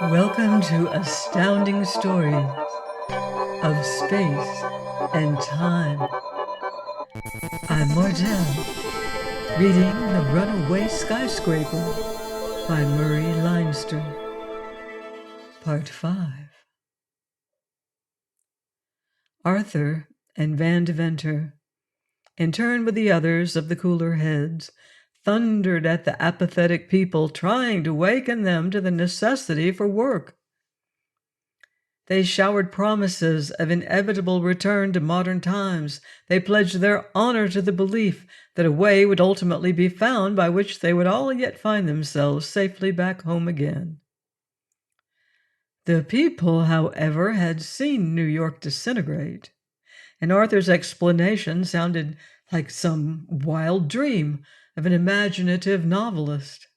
Welcome to Astounding Stories of Space and Time. I'm Martell, reading The Runaway Skyscraper by Murray Leinster. Part 5. Arthur and Van Deventer, in turn with the others of the cooler heads, thundered at the apathetic people, trying to waken them to the necessity for work. They showered promises of inevitable return to modern times. They pledged their honor to the belief that a way would ultimately be found by which they would all yet find themselves safely back home again. The people, however, had seen New York disintegrate, and Arthur's explanation sounded like some wild dream of an imaginative novelist.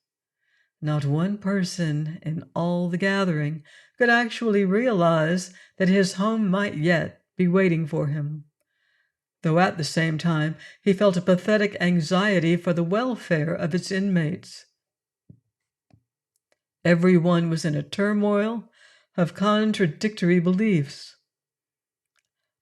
Not one person in all the gathering could actually realize that his home might yet be waiting for him, though at the same time he felt a pathetic anxiety for the welfare of its inmates. Everyone was in a turmoil of contradictory beliefs.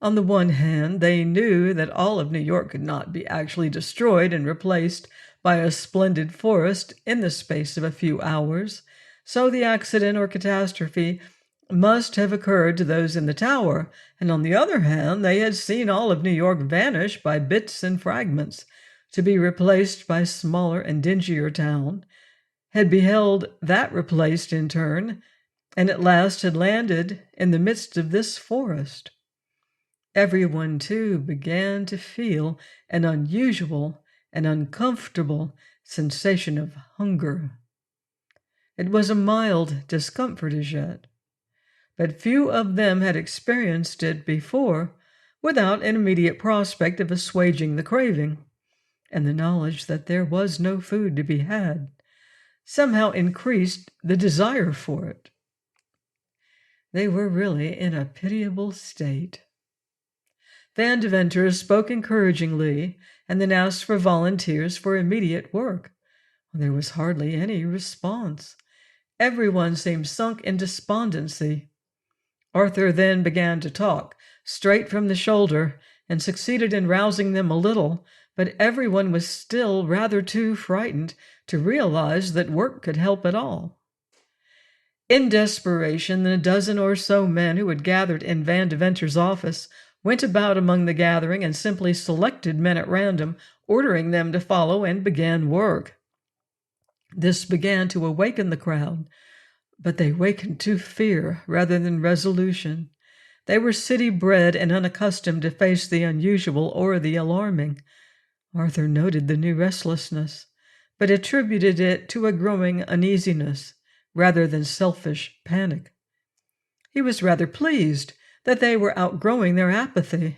On the one hand, they knew that all of New York could not be actually destroyed and replaced by a splendid forest in the space of a few hours, so the accident or catastrophe must have occurred to those in the tower, and on the other hand, they had seen all of New York vanish by bits and fragments, to be replaced by smaller and dingier town, had beheld that replaced in turn, and at last had landed in the midst of this forest. Everyone, too, began to feel an unusual and uncomfortable sensation of hunger. It was a mild discomfort as yet, but few of them had experienced it before without an immediate prospect of assuaging the craving, and the knowledge that there was no food to be had somehow increased the desire for it. They were really in a pitiable state. Van Deventer spoke encouragingly and then asked for volunteers for immediate work. There was hardly any response. Everyone seemed sunk in despondency. Arthur then began to talk, straight from the shoulder, and succeeded in rousing them a little, but everyone was still rather too frightened to realize that work could help at all. In desperation, the dozen or so men who had gathered in Van Deventer's office went about among the gathering and simply selected men at random, ordering them to follow, and began work. This began to awaken the crowd, but they wakened to fear rather than resolution. They were city-bred and unaccustomed to face the unusual or the alarming. Arthur noted the new restlessness, but attributed it to a growing uneasiness rather than selfish panic. He was rather pleased that they were outgrowing their apathy.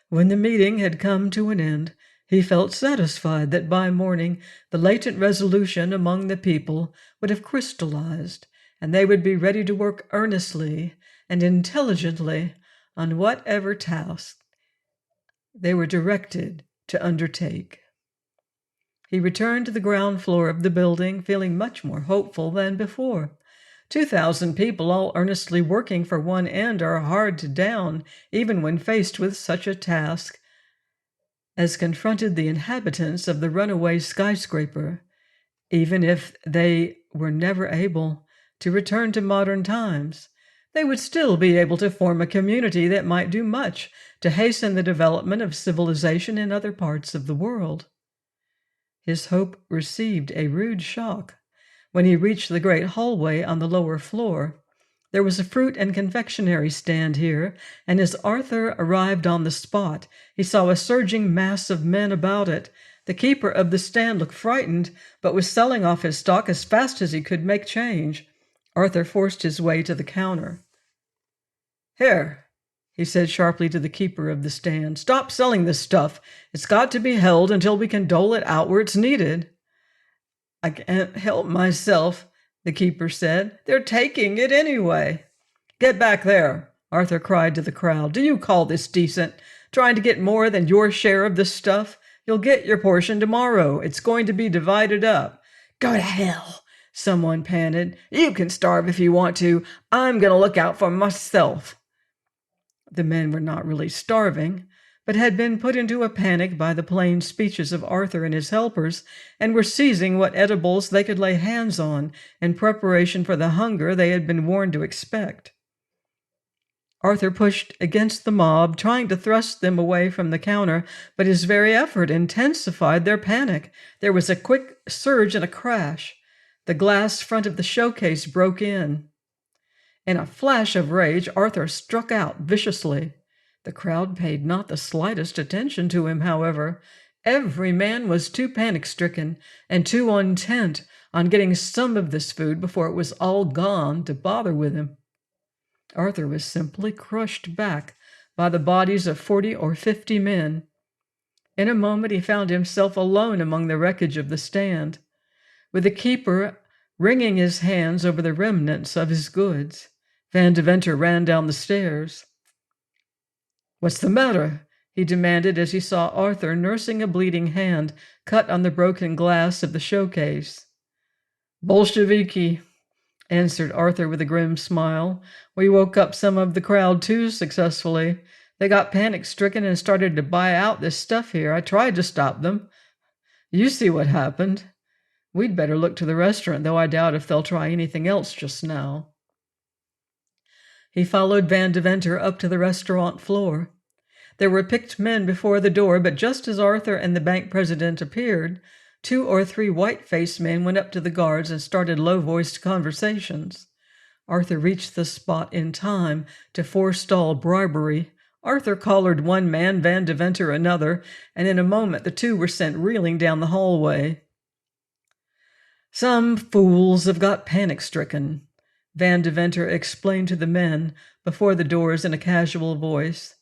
When the meeting had come to an end, he felt satisfied that by morning the latent resolution among the people would have crystallized, and they would be ready to work earnestly and intelligently on whatever task they were directed to undertake. He returned to the ground floor of the building, feeling much more hopeful than before. 2,000 people all earnestly working for one end are hard to down, even when faced with such a task as confronted the inhabitants of the runaway skyscraper, even if they were never able to return to modern times. They would still be able to form a community that might do much to hasten the development of civilization in other parts of the world. His hope received a rude shock when he reached the great hallway on the lower floor. There was a fruit and confectionery stand here, and as Arthur arrived on the spot, he saw a surging mass of men about it. The keeper of the stand looked frightened, but was selling off his stock as fast as he could make change. Arthur forced his way to the counter. "Here," he said sharply to the keeper of the stand, "stop selling this stuff. It's got to be held until we can dole it out where it's needed." "I can't help myself," the keeper said. "They're taking it anyway." "Get back there," Arthur cried to the crowd. "Do you call this decent? Trying to get more than your share of this stuff? You'll get your portion tomorrow. It's going to be divided up." "Go to hell," someone panted. "You can starve if you want to. I'm going to look out for myself." The men were not really starving, but had been put into a panic by the plain speeches of Arthur and his helpers, and were seizing what edibles they could lay hands on in preparation for the hunger they had been warned to expect. Arthur pushed against the mob, trying to thrust them away from the counter, but his very effort intensified their panic. There was a quick surge and a crash. The glass front of the showcase broke in. In a flash of rage, Arthur struck out viciously. The crowd paid not the slightest attention to him, however. Every man was too panic-stricken and too intent on getting some of this food before it was all gone to bother with him. Arthur was simply crushed back by the bodies of 40 or 50 men. In a moment he found himself alone among the wreckage of the stand, with the keeper wringing his hands over the remnants of his goods. Van Deventer ran down the stairs. "What's the matter?" he demanded as he saw Arthur nursing a bleeding hand cut on the broken glass of the showcase. "Bolsheviki," answered Arthur with a grim smile. "We woke up some of the crowd too successfully. They got panic-stricken and started to buy out this stuff here. I tried to stop them. You see what happened. We'd better look to the restaurant, though I doubt if they'll try anything else just now." He followed Van Deventer up to the restaurant floor. There were picked men before the door, but just as Arthur and the bank president appeared, 2 or 3 white-faced men went up to the guards and started low-voiced conversations. Arthur reached the spot in time to forestall bribery. Arthur collared one man, Van Deventer another, and in a moment the 2 were sent reeling down the hallway. "Some fools have got panic-stricken," Van Deventer explained to the men before the doors in a casual voice,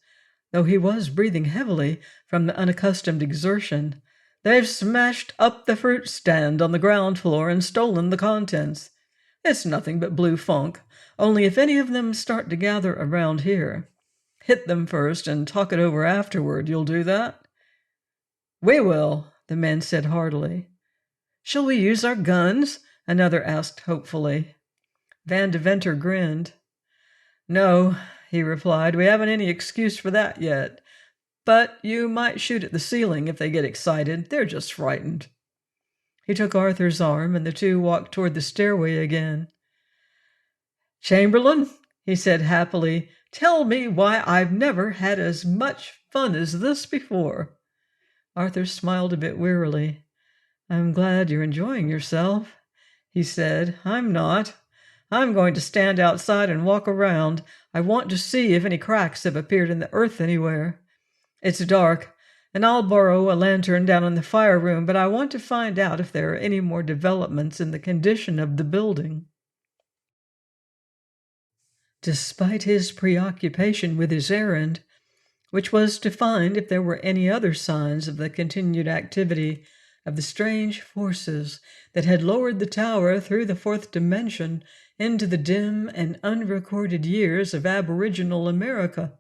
though he was breathing heavily from the unaccustomed exertion. "They've smashed up the fruit stand on the ground floor and stolen the contents. It's nothing but blue funk, only if any of them start to gather around here, hit them first and talk it over afterward. You'll do that?" "We will," the men said heartily. "Shall we use our guns?" another asked hopefully. Van Deventer grinned. "No," he replied, "we haven't any excuse for that yet. But you might shoot at the ceiling if they get excited. They're just frightened." He took Arthur's arm, and the 2 walked toward the stairway again. "Chamberlain," he said happily, "tell me why I've never had as much fun as this before." Arthur smiled a bit wearily. "I'm glad you're enjoying yourself," he said. "I'm not. I'm going to stand outside and walk around. I want to see if any cracks have appeared in the earth anywhere. It's dark, and I'll borrow a lantern down in the fire room, but I want to find out if there are any more developments in the condition of the building." Despite his preoccupation with his errand, which was to find if there were any other signs of the continued activity of the strange forces that had lowered the tower through the 4th dimension into the dim and unrecorded years of aboriginal America,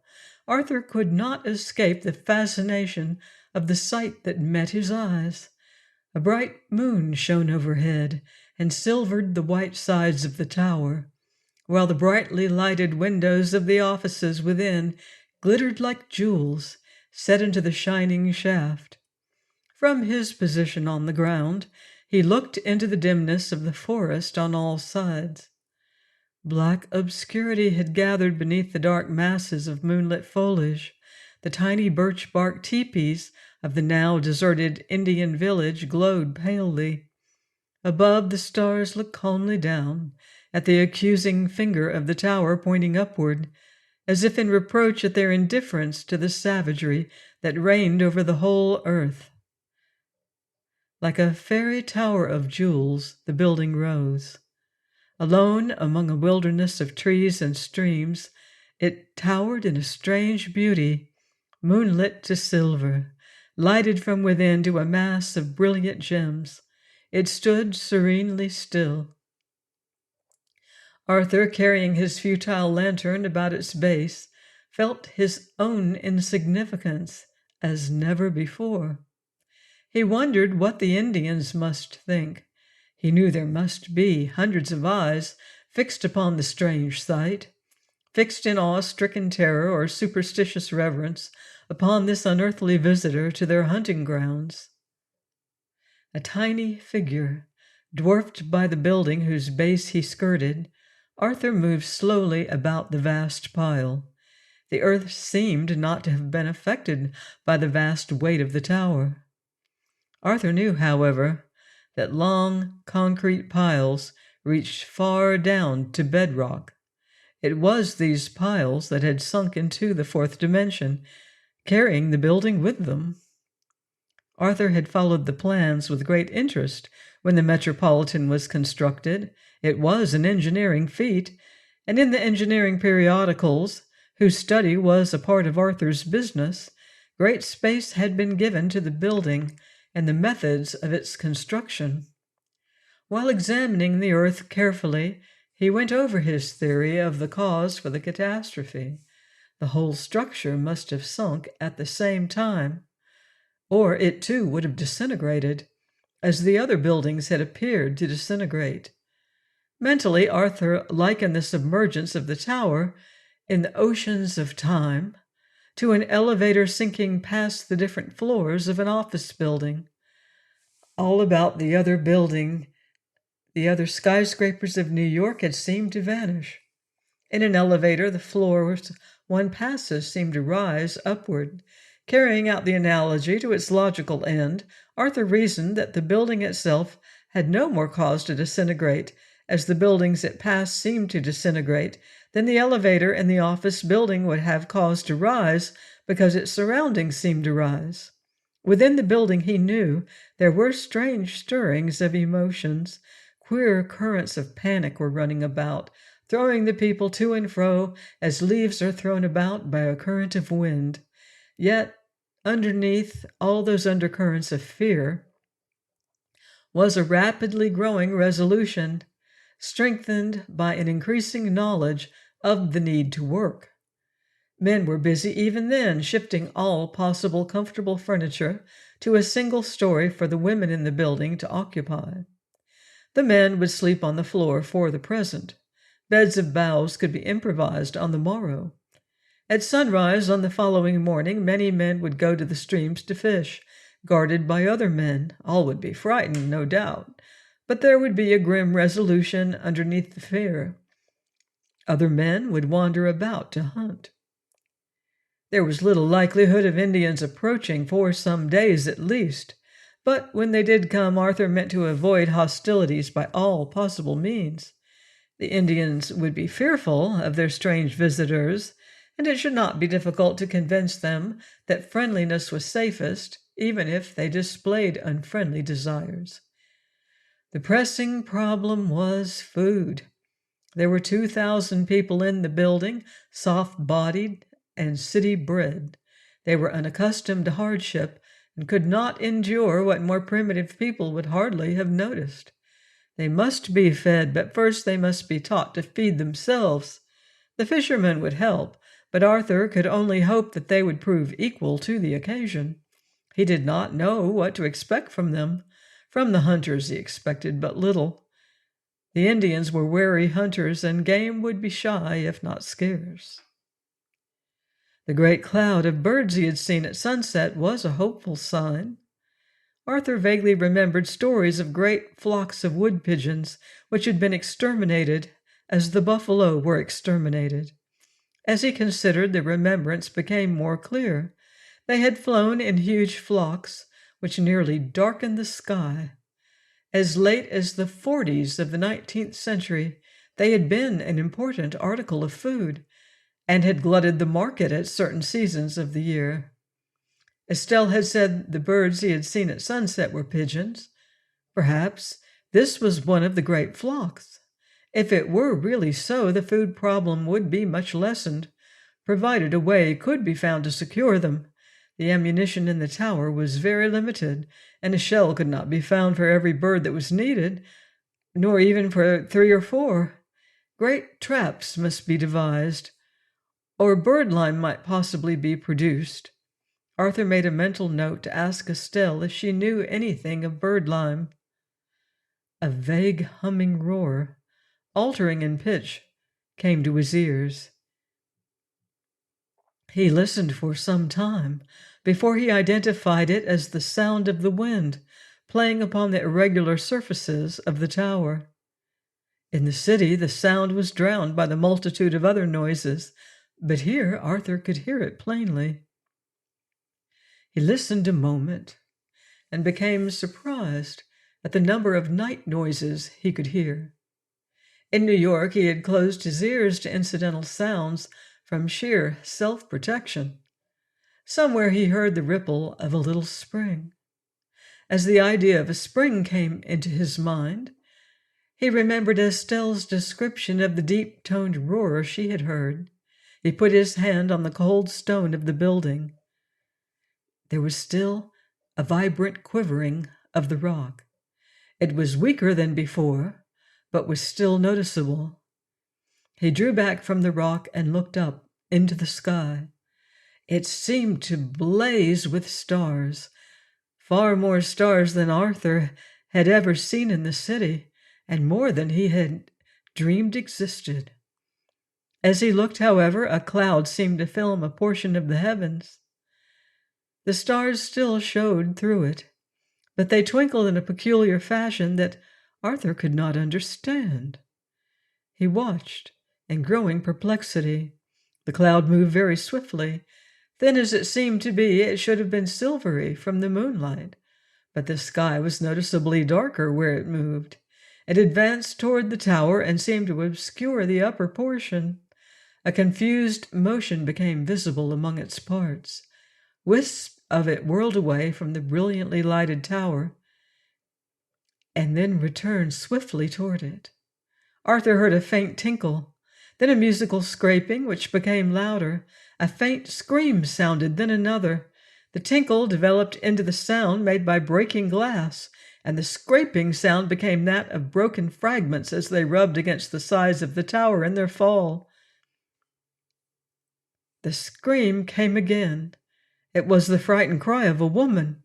Arthur could not escape the fascination of the sight that met his eyes. A bright moon shone overhead and silvered the white sides of the tower, while the brightly lighted windows of the offices within glittered like jewels set into the shining shaft. From his position on the ground, he looked into the dimness of the forest on all sides. Black obscurity had gathered beneath the dark masses of moonlit foliage. The tiny birch-bark teepees of the now deserted Indian village glowed palely. Above, the stars looked calmly down at the accusing finger of the tower pointing upward, as if in reproach at their indifference to the savagery that reigned over the whole earth. Like a fairy tower of jewels, the building rose. Alone among a wilderness of trees and streams, it towered in a strange beauty, moonlit to silver, lighted from within to a mass of brilliant gems. It stood serenely still. Arthur, carrying his futile lantern about its base, felt his own insignificance as never before. He wondered what the Indians must think. He knew there must be hundreds of eyes fixed upon the strange sight, fixed in awe-stricken terror or superstitious reverence upon this unearthly visitor to their hunting grounds. A tiny figure, dwarfed by the building whose base he skirted, Arthur moved slowly about the vast pile. The earth seemed not to have been affected by the vast weight of the tower. Arthur knew, however, that long concrete piles reached far down to bedrock. It was these piles that had sunk into the fourth dimension, carrying the building with them. Arthur had followed the plans with great interest when the Metropolitan was constructed. It was an engineering feat, and in the engineering periodicals, whose study was a part of Arthur's business, great space had been given to the building and the methods of its construction. While examining the earth carefully, he went over his theory of the cause for the catastrophe. The whole structure must have sunk at the same time, or it too would have disintegrated, as the other buildings had appeared to disintegrate. Mentally, Arthur likened the submergence of the tower in the oceans of time to an elevator sinking past the different floors of an office building. All about the other building, the other skyscrapers of New York had seemed to vanish. In an elevator, the floors one passes seemed to rise upward. Carrying out the analogy to its logical end, Arthur reasoned that the building itself had no more cause to disintegrate, as the buildings it passed seemed to disintegrate, than the elevator in the office building would have cause to rise because its surroundings seemed to rise. Within the building, he knew, there were strange stirrings of emotions. Queer currents of panic were running about, throwing the people to and fro as leaves are thrown about by a current of wind. Yet, underneath all those undercurrents of fear was a rapidly growing resolution, strengthened by an increasing knowledge of the need to work. Men were busy even then, shifting all possible comfortable furniture to a single story for the women in the building to occupy. The men would sleep on the floor for the present. Beds of boughs could be improvised on the morrow. At sunrise on the following morning, many men would go to the streams to fish, guarded by other men. All would be frightened, no doubt, but there would be a grim resolution underneath the fear. Other men would wander about to hunt. There was little likelihood of Indians approaching for some days at least, but when they did come, Arthur meant to avoid hostilities by all possible means. The Indians would be fearful of their strange visitors, and it should not be difficult to convince them that friendliness was safest, even if they displayed unfriendly desires. The pressing problem was food. There were 2,000 people in the building, soft-bodied and city-bred. They were unaccustomed to hardship and could not endure what more primitive people would hardly have noticed. They must be fed, but first they must be taught to feed themselves. The fishermen would help, but Arthur could only hope that they would prove equal to the occasion. He did not know what to expect from them. From the hunters he expected but little. The Indians were wary hunters, and game would be shy, if not scarce. The great cloud of birds he had seen at sunset was a hopeful sign. Arthur vaguely remembered stories of great flocks of wood pigeons which had been exterminated as the buffalo were exterminated. As he considered, the remembrance became more clear. They had flown in huge flocks which nearly darkened the sky. As late as the 40s of the 19th century, they had been an important article of food and had glutted the market at certain seasons of the year. Estelle had said the birds he had seen at sunset were pigeons. Perhaps this was one of the great flocks. If it were really so, the food problem would be much lessened, provided a way could be found to secure them. The ammunition in the tower was very limited, and a shell could not be found for every bird that was needed, nor even for 3 or 4. Great traps must be devised, or birdlime might possibly be produced. Arthur made a mental note to ask Estelle if she knew anything of birdlime. A vague humming roar, altering in pitch, came to his ears. He listened for some time before he identified it as the sound of the wind playing upon the irregular surfaces of the tower. In the city, the sound was drowned by the multitude of other noises, but here Arthur could hear it plainly. He listened a moment and became surprised at the number of night noises he could hear. In New York, he had closed his ears to incidental sounds from sheer self-protection. Somewhere he heard the ripple of a little spring. As the idea of a spring came into his mind, he remembered Estelle's description of the deep-toned roar she had heard. He put his hand on the cold stone of the building. There was still a vibrant quivering of the rock. It was weaker than before, but was still noticeable. He drew back from the rock and looked up into the sky. It seemed to blaze with stars, far more stars than Arthur had ever seen in the city, and more than he had dreamed existed. As he looked, however, a cloud seemed to film a portion of the heavens. The stars still showed through it, but they twinkled in a peculiar fashion that Arthur could not understand. He watched in growing perplexity. The cloud moved very swiftly. Thin as it seemed to be, it should have been silvery from the moonlight, but the sky was noticeably darker where it moved. It advanced toward the tower and seemed to obscure the upper portion. A confused motion became visible among its parts. Wisps of it whirled away from the brilliantly lighted tower and then returned swiftly toward it. Arthur heard a faint tinkle, then a musical scraping, which became louder. A faint scream sounded, then another. The tinkle developed into the sound made by breaking glass, and the scraping sound became that of broken fragments as they rubbed against the sides of the tower in their fall. The scream came again. It was the frightened cry of a woman.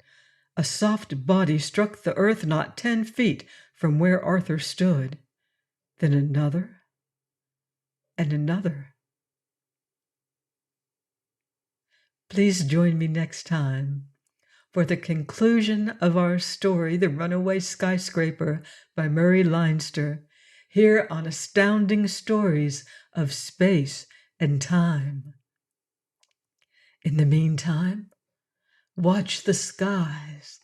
A soft body struck the earth not 10 feet from where Arthur stood. Then another and another. Please join me next time for the conclusion of our story, The Runaway Skyscraper by Murray Leinster, here on Astounding Stories of Space and Time. In the meantime, watch the skies.